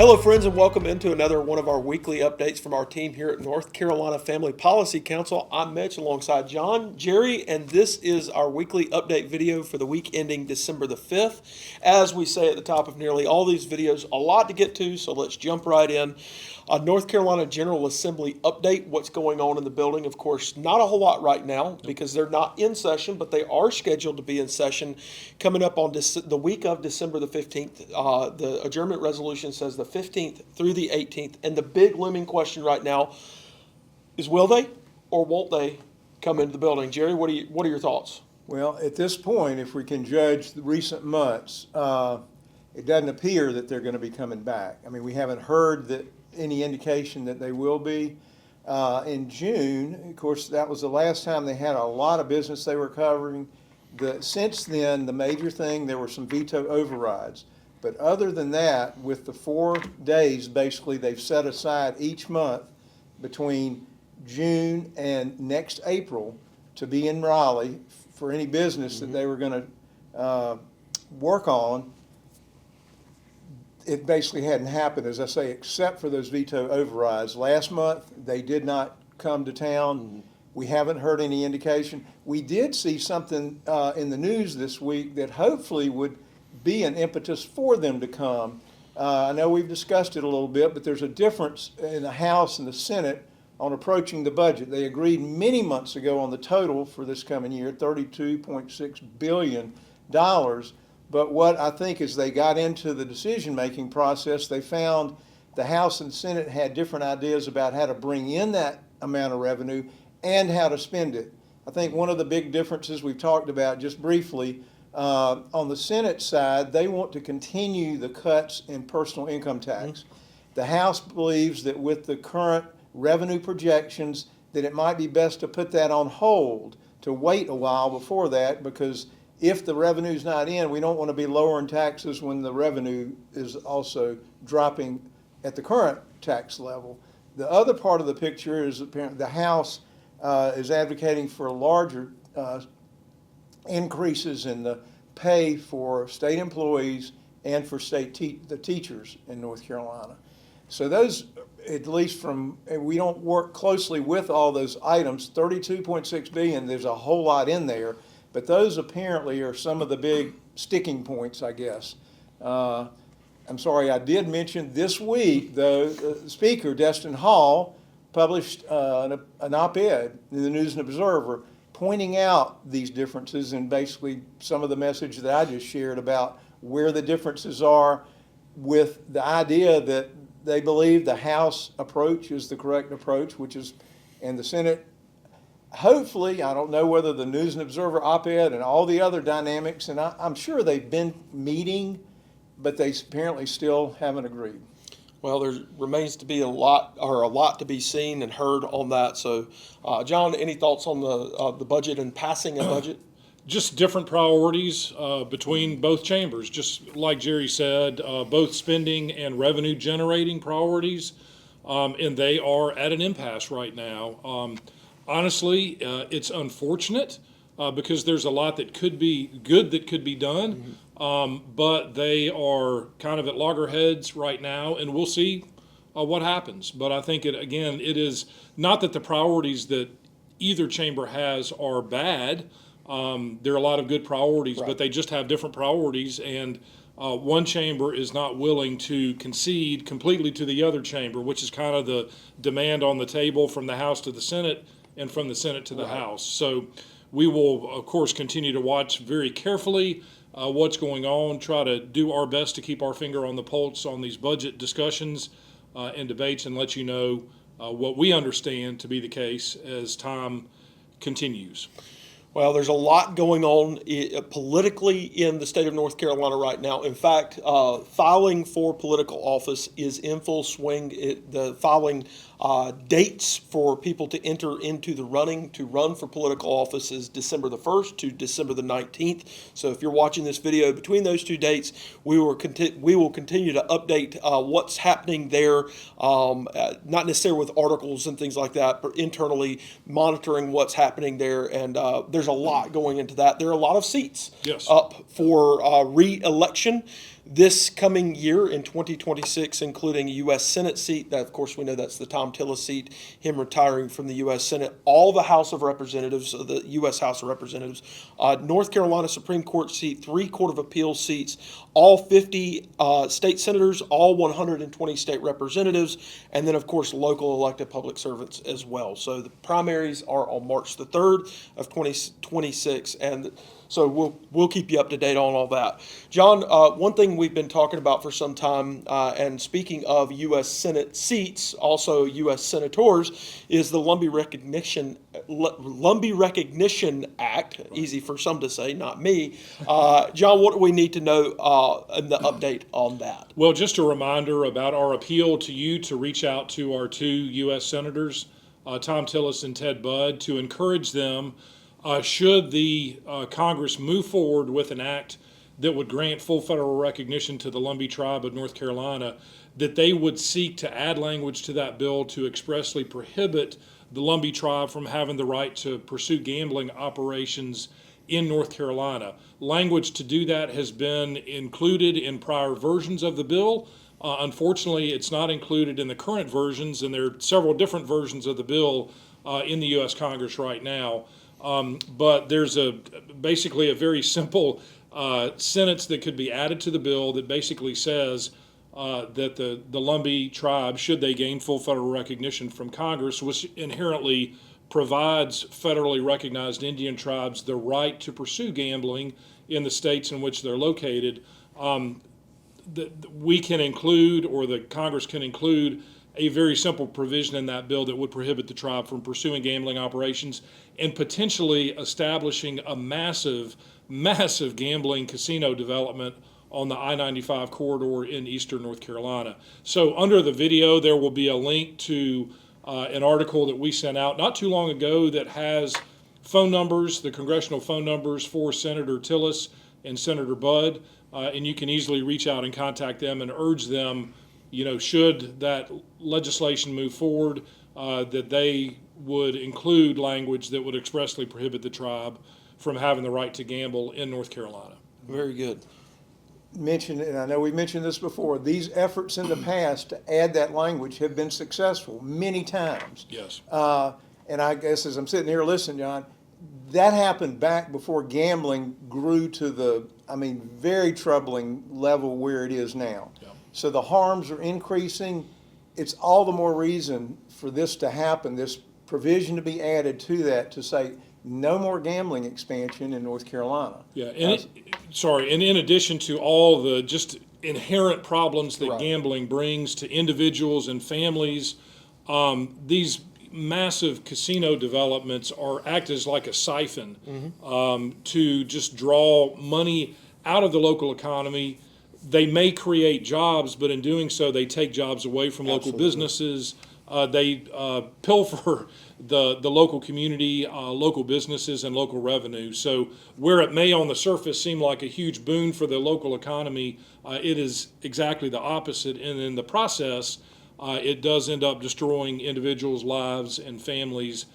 Hello, friends, and welcome into another one of our weekly updates from our team here at North Carolina Family Policy Council. I'm Mitch alongside John, Jerry, and this is our weekly update video for the week ending December the 5th. As we say at the top of nearly all these videos, a lot to get to, so let's jump right in. North Carolina General Assembly update, what's going on in the building. Of course, not a whole lot right now because they're not in session, but they are scheduled to be in session coming up on the week of December the 15th. The adjournment resolution says the 15th through the 18th. And the big looming question right now is, will they or won't they come into the building? Jerry, what are your thoughts? Well, at this point, if we can judge the recent months, it doesn't appear that they're going to be coming back. I mean, we haven't heard that any indication that they will be. In June, of course, that was the last time they had a lot of business they were covering. Since then, the major thing, there were some veto overrides. But other than that, with the 4 days, basically, they've set aside each month between June and next April to be in Raleigh for any business that they were going to work on. It basically hadn't happened, as I say, except for those veto overrides. Last month, they did not come to town. We haven't heard any indication. We did see something in the news this week that hopefully would be an impetus for them to come. I know we've discussed it a little bit, but there's a difference in the House and the Senate on approaching the budget. They agreed many months ago on the total for this coming year, $32.6 billion. But what I think as they got into the decision-making process, they found the House and Senate had different ideas about how to bring in that amount of revenue and how to spend it. I think one of the big differences we've talked about just briefly, on the Senate side, they want to continue the cuts in personal income tax. The House believes that with the current revenue projections, that it might be best to put that on hold, to wait a while before that, because if the revenue's not in, we don't want to be lowering taxes when the revenue is also dropping at the current tax level. The other part of the picture is apparently the House is advocating for larger increases in the pay for state employees and for the teachers in North Carolina. So those, at least we don't work closely with all those items, $32.6 billion, there's a whole lot in there. But those apparently are some of the big sticking points, I guess. I'm sorry, I did mention this week, though, the Speaker, Destin Hall, published an op-ed in the News and Observer pointing out these differences and basically some of the message that I just shared about where the differences are, with the idea that they believe the House approach is the correct approach, and the Senate. Hopefully, I don't know whether the News and Observer op-ed and all the other dynamics, and I'm sure they've been meeting, but they apparently still haven't agreed. Well, there remains to be a lot to be seen and heard on that. So, John, any thoughts on the budget and passing a budget? Just different priorities between both chambers. Just like Jerry said, both spending and revenue generating priorities, and they are at an impasse right now. Honestly, it's unfortunate because there's a lot that could be good that could be done, but they are kind of at loggerheads right now, and we'll see what happens. But I think, it is not that the priorities that either chamber has are bad. There are a lot of good priorities, right, but they just have different priorities, and one chamber is not willing to concede completely to the other chamber, which is kind of the demand on the table from the House to the Senate and from the Senate to the House. So we will, of course, continue to watch very carefully what's going on, try to do our best to keep our finger on the pulse on these budget discussions and debates, and let you know what we understand to be the case as time continues. Well, there's a lot going on politically in the state of North Carolina right now. In fact, filing for political office is in full swing. The filing dates for people to enter into the running to run for political office is December the 1st to December the 19th. So if you're watching this video between those two dates, we will continue to update what's happening there, not necessarily with articles and things like that, but internally monitoring what's happening there. And there's a lot going into that. There are a lot of seats up for re-election. this coming year in 2026, including a U.S. Senate seat. That, of course, we know that's the Tom Tillis seat, him retiring from the U.S. Senate. All the House of Representatives, the U.S. House of Representatives, North Carolina Supreme Court seat, 3 Court of Appeals seats, all 50 state senators, all 120 state representatives, and then, of course, local elected public servants as well. So the primaries are on March the 3rd of 2026, and so we'll keep you up to date on all that. John, one thing we've been talking about for some time, and speaking of U.S. Senate seats, also U.S. senators, is the Lumbee Recognition Act. Easy for some to say, not me. John, what do we need to know in the update on that? Well, just a reminder about our appeal to you to reach out to our 2 U.S. senators, Tom Tillis and Ted Budd, to encourage them, should the Congress move forward with an act that would grant full federal recognition to the Lumbee tribe of North Carolina, that they would seek to add language to that bill to expressly prohibit the Lumbee tribe from having the right to pursue gambling operations in North Carolina. Language to do that has been included in prior versions of the bill. Unfortunately, it's not included in the current versions, and there are several different versions of the bill in the U.S. Congress right now. But there's basically a very simple sentence that could be added to the bill that basically says that the Lumbee tribe, should they gain full federal recognition from Congress, which inherently provides federally recognized Indian tribes the right to pursue gambling in the states in which they're located, we can include, or the Congress can include, a very simple provision in that bill that would prohibit the tribe from pursuing gambling operations and potentially establishing a massive gambling casino development on the I-95 corridor in eastern North Carolina. So under the video, there will be a link to an article that we sent out not too long ago that has phone numbers, the congressional phone numbers for Senator Tillis and Senator Budd, and you can easily reach out and contact them and urge them, should that legislation move forward, that they would include language that would expressly prohibit the tribe from having the right to gamble in North Carolina. Very good. Mentioned, and I know we mentioned this before, these efforts in the past to add that language have been successful many times. Yes. And I guess as I'm sitting here listening, John, that happened back before gambling grew to the, very troubling level where it is now. Yeah. So the harms are increasing. It's all the more reason for this to happen, this provision to be added to that to say no more gambling expansion in North Carolina. Yeah, and and in addition to all the just inherent problems that gambling brings to individuals and families, these massive casino developments act as like a siphon to just draw money out of the local economy. They may create jobs, but in doing so, they take jobs away from local businesses. They pilfer the local community, local businesses, and local revenue. So where it may on the surface seem like a huge boon for the local economy, it is exactly the opposite. And in the process, it does end up destroying individuals' lives and families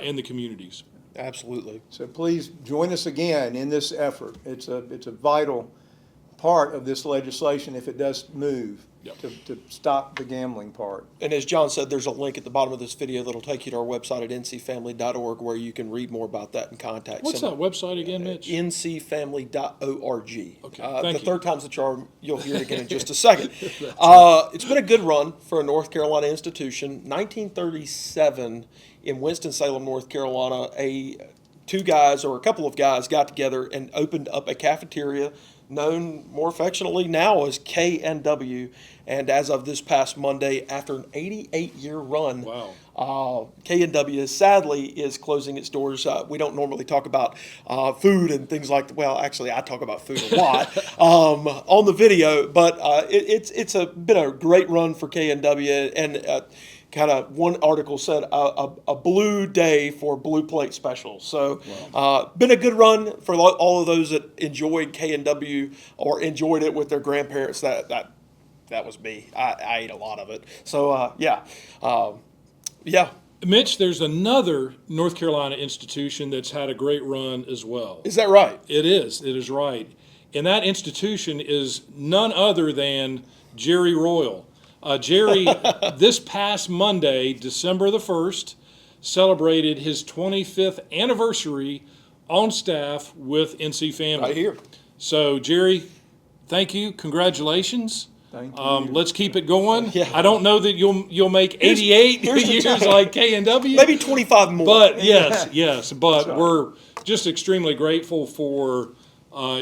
in the communities. Absolutely. So please join us again in this effort. It's a vital part of this legislation if it does move to stop the gambling part. And as John said, there's a link at the bottom of this video that'll take you to our website at ncfamily.org where you can read more about that and contact. What's that website again, Mitch? ncfamily.org. Okay, thank you. Third time's the charm. You'll hear it again in just a second. It's been a good run for a North Carolina institution. 1937 in Winston-Salem, North Carolina, two guys or a couple of guys got together and opened up a cafeteria known more affectionately now as K&W. And as of this past Monday, after an 88-year run, K&W sadly is closing its doors. We don't normally talk about food and things like that. Well, actually, I talk about food a lot on the video, but it's been a great run for K&W, and kind of one article said a blue day for blue plate specials. So been a good run for all of those that enjoyed K&W or enjoyed it with their grandparents. That was me. I ate a lot of it. So yeah. Mitch, there's another North Carolina institution that's had a great run as well. Is that right? It is right. and that institution is none other than Jere Royal. Jere, this past Monday, December the 1st, celebrated his 25th anniversary on staff with NC Family. Right here. So, Jere, thank you. Congratulations. Thank you. Let's keep it going. Yeah. I don't know that you'll make 88 here's the years time. like K&W. Maybe 25 more. But yes. But right. we're just extremely grateful for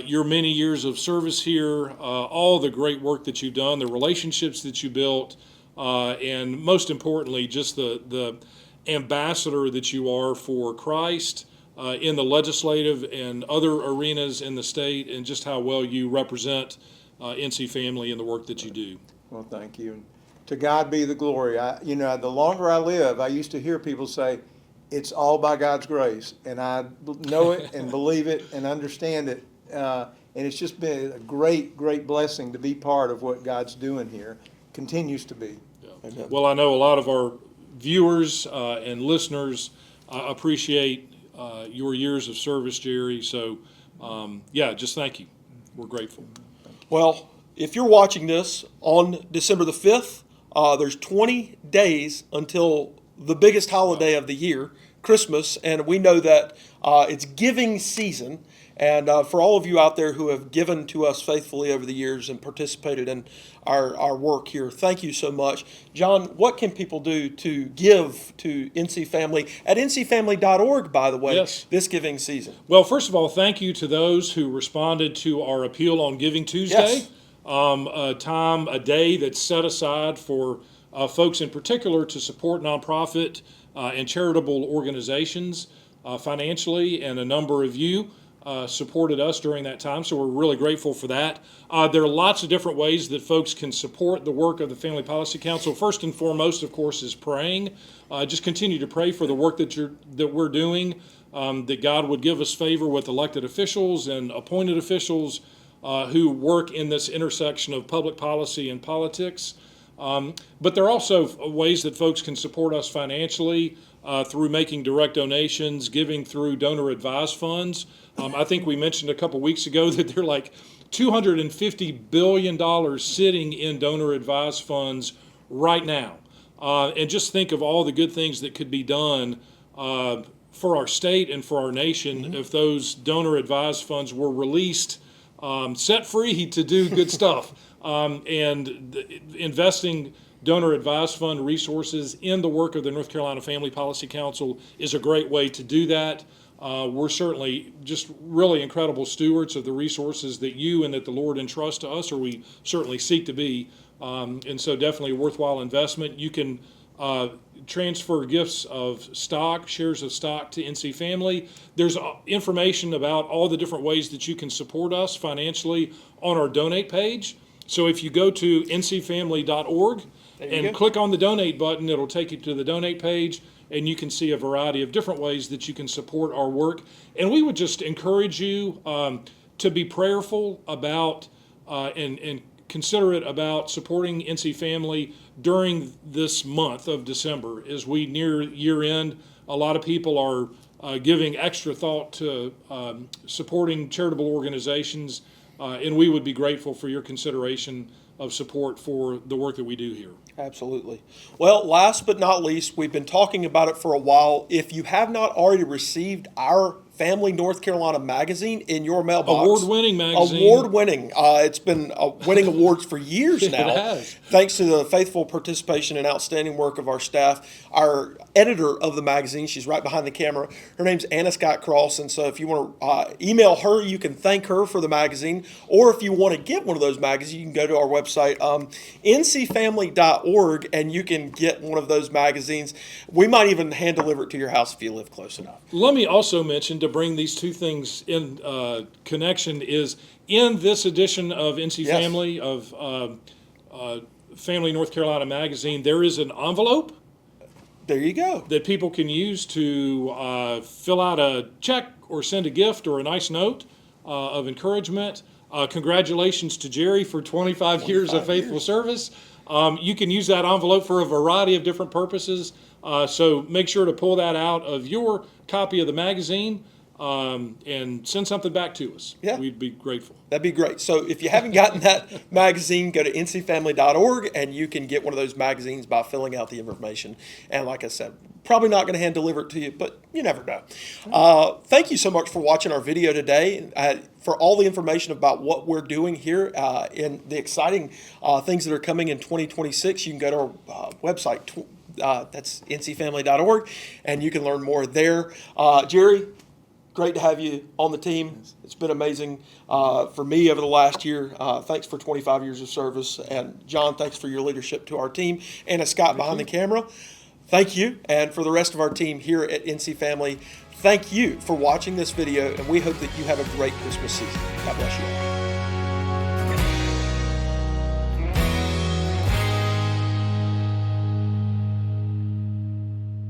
your many years of service here, all the great work that you've done, the relationships that you built, and most importantly, just the ambassador that you are for Christ in the legislative and other arenas in the state, and just how well you represent NC Family and the work that you do. Well, thank you. And to God be the glory. The longer I live, I used to hear people say, it's all by God's grace. And I know it and believe it and understand it. And it's just been a great, great blessing to be part of what God's doing here. Continues to be. Amen. Well, I know a lot of our viewers and listeners appreciate your years of service, Jere. So, just thank you. We're grateful. Well, if you're watching this on December the 5th, there's 20 days until the biggest holiday of the year, Christmas, and we know that it's giving season. And for all of you out there who have given to us faithfully over the years and participated in our work here, thank you so much. John, what can people do to give to NC Family at ncfamily.org, by the way, Yes. this giving season? Well, first of all, thank you to those who responded to our appeal on Giving Tuesday. Yes. A day that's set aside for folks in particular to support nonprofit and charitable organizations financially, and a number of you supported us during that time, so we're really grateful for that. There are lots of different ways that folks can support the work of the Family Policy Council. First and foremost, of course, is praying. Just continue to pray for the work that we're doing, that God would give us favor with elected officials and appointed officials who work in this intersection of public policy and politics. But there are also ways that folks can support us financially through making direct donations, giving through donor-advised funds. I think we mentioned a couple weeks ago that there are like $250 billion sitting in donor-advised funds right now. And just think of all the good things that could be done for our state and for our nation if those donor-advised funds were released, set free to do good stuff. Investing donor-advised fund resources in the work of the North Carolina Family Policy Council is a great way to do that. We're certainly just really incredible stewards of the resources that you and that the Lord entrusts to us, or we certainly seek to be. And so definitely a worthwhile investment. You can transfer gifts of stock, shares of stock to NC Family. There's information about all the different ways that you can support us financially on our donate page. So if you go to ncfamily.org and click on the donate button, it'll take you to the donate page, and you can see a variety of different ways that you can support our work. And we would just encourage you to be prayerful about and considerate about supporting NC Family during this month of December. As we near year end, a lot of people are giving extra thought to supporting charitable organizations, and we would be grateful for your consideration of support for the work that we do here. Absolutely. Well, last but not least, we've been talking about it for a while. If you have not already received our Family North Carolina magazine in your mailbox. Award-winning magazine. Award-winning. It's been winning awards for years now. It has. Thanks to the faithful participation and outstanding work of our staff. Our editor of the magazine, she's right behind the camera. Her name's Anna Scott Cross, and so if you want to email her, you can thank her for the magazine. Or if you want to get one of those magazines, you can go to our website, ncfamily.org, and you can get one of those magazines. We might even hand deliver it to your house if you live close enough. Let me also mention, to bring these two things in connection, is in this edition of NC Yes. Family, of Family North Carolina magazine, there is an envelope There you go. that people can use to fill out a check or send a gift or a nice note of encouragement. Congratulations to Jere for 25 years of faithful service. You can use that envelope for a variety of different purposes. So make sure to pull that out of your copy of the magazine and send something back to us. Yeah. We'd be grateful. That'd be great. So if you haven't gotten that magazine, go to ncfamily.org and you can get one of those magazines by filling out the information. And like I said, probably not going to hand deliver it to you, but you never know. Thank you so much for watching our video today. For all the information about what we're doing here and the exciting things that are coming in 2026, you can go to our website. That's ncfamily.org, and you can learn more there. Jere, great to have you on the team. It's been amazing for me over the last year. Thanks for 25 years of service. And John, thanks for your leadership to our team. And Scott behind the camera, thank you. And for the rest of our team here at NC Family, thank you for watching this video. And we hope that you have a great Christmas season. God bless you.